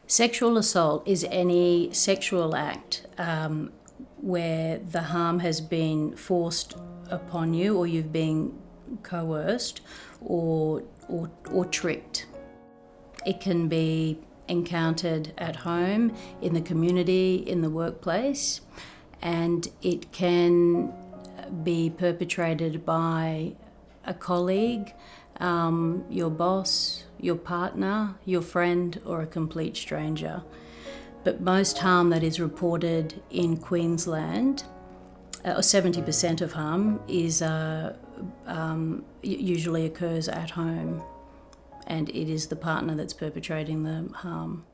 Sexual assault is any sexual act where the harm has been forced upon you, or you've been coerced or tricked. It can be encountered at home, in the community, in the workplace, and it can be perpetrated by a colleague, your boss, your partner, your friend, or a complete stranger. But most harm that is reported in Queensland, or 70% of harm, is usually occurs at home, and it is the partner that's perpetrating the harm.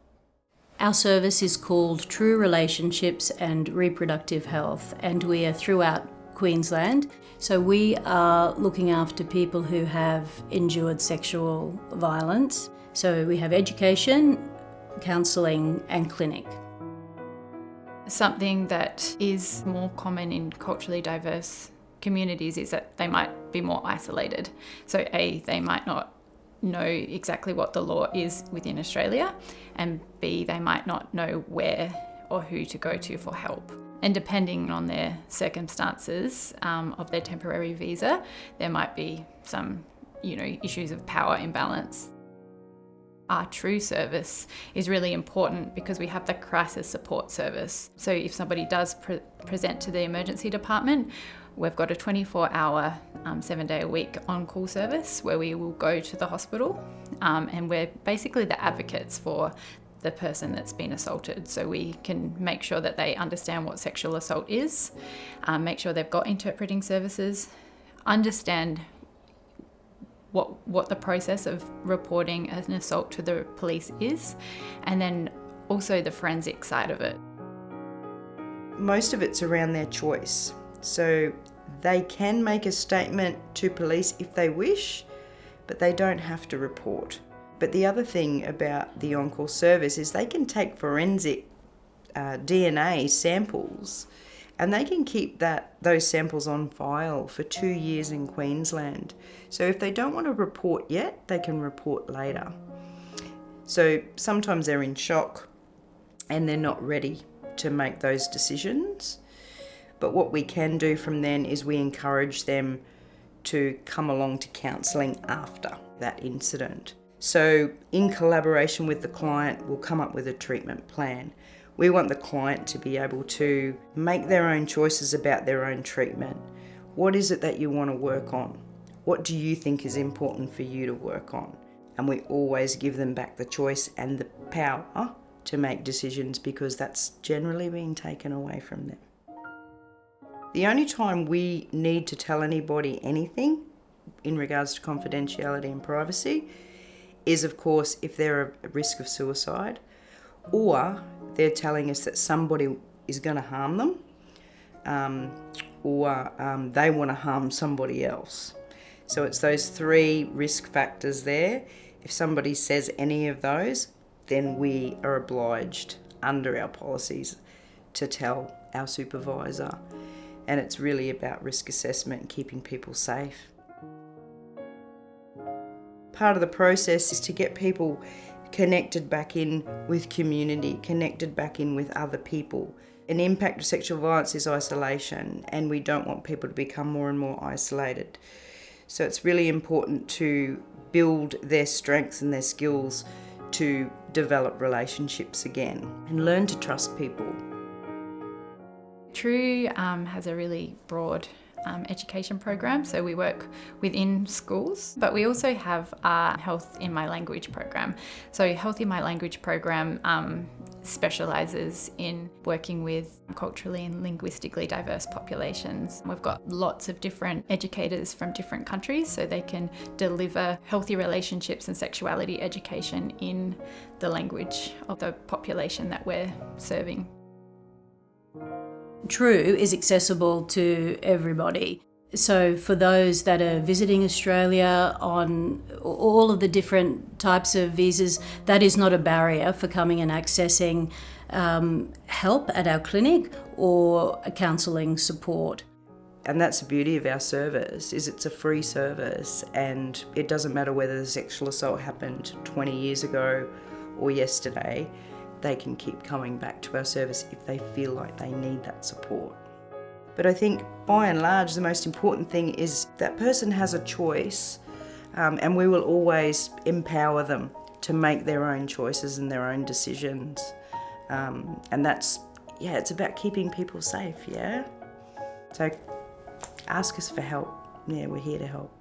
Our service is called True Relationships and Reproductive Health, and we are throughout Queensland. So we are looking after people who have endured sexual violence. So we have education, counselling and clinic. Something that is more common in culturally diverse communities is that they might be more isolated. So they might not know exactly what the law is within Australia, and B, they might not know where or who to go to for help. And depending on their circumstances of their temporary visa, there might be some, issues of power imbalance. Our True service is really important because we have the crisis support service. So if somebody does present to the emergency department, we've got a 24-hour, 7-day-a-week on-call service where we will go to the hospital, and we're basically the advocates for the person that's been assaulted. So we can make sure that they understand what sexual assault is, make sure they've got interpreting services, understand what the process of reporting an assault to the police is, and then also the forensic side of it. Most of it's around their choice. So they can make a statement to police if they wish, but they don't have to report. But the other thing about the on-call service is they can take forensic DNA samples, and they can keep those samples on file for 2 years in Queensland. So if they don't want to report yet, they can report later. So sometimes they're in shock and they're not ready to make those decisions. But what we can do from then is we encourage them to come along to counselling after that incident. So in collaboration with the client, we'll come up with a treatment plan. We want the client to be able to make their own choices about their own treatment. What is it that you want to work on? What do you think is important for you to work on? And we always give them back the choice and the power to make decisions, because that's generally being taken away from them. The only time we need to tell anybody anything in regards to confidentiality and privacy is, of course, if they're at risk of suicide, or they're telling us that somebody is going to harm them, or they want to harm somebody else. So it's those 3 risk factors there. If somebody says any of those, then we are obliged under our policies to tell our supervisor. And it's really about risk assessment and keeping people safe. Part of the process is to get people connected back in with community, connected back in with other people. An impact of sexual violence is isolation, and we don't want people to become more and more isolated. So it's really important to build their strengths and their skills to develop relationships again and learn to trust people. True has a really broad education program, so we work within schools, but we also have our Health in My Language program. So Health in My Language program specialises in working with culturally and linguistically diverse populations. We've got lots of different educators from different countries, so they can deliver healthy relationships and sexuality education in the language of the population that we're serving. True is accessible to everybody. So for those that are visiting Australia on all of the different types of visas, that is not a barrier for coming and accessing help at our clinic or counselling support. And that's the beauty of our service, is it's a free service, and it doesn't matter whether the sexual assault happened 20 years ago or yesterday. they can keep coming back to our service if they feel like they need that support. But I think by and large the most important thing is that person has a choice, and we will always empower them to make their own choices and their own decisions. And that's, it's about keeping people safe, yeah? So ask us for help. Yeah, we're here to help.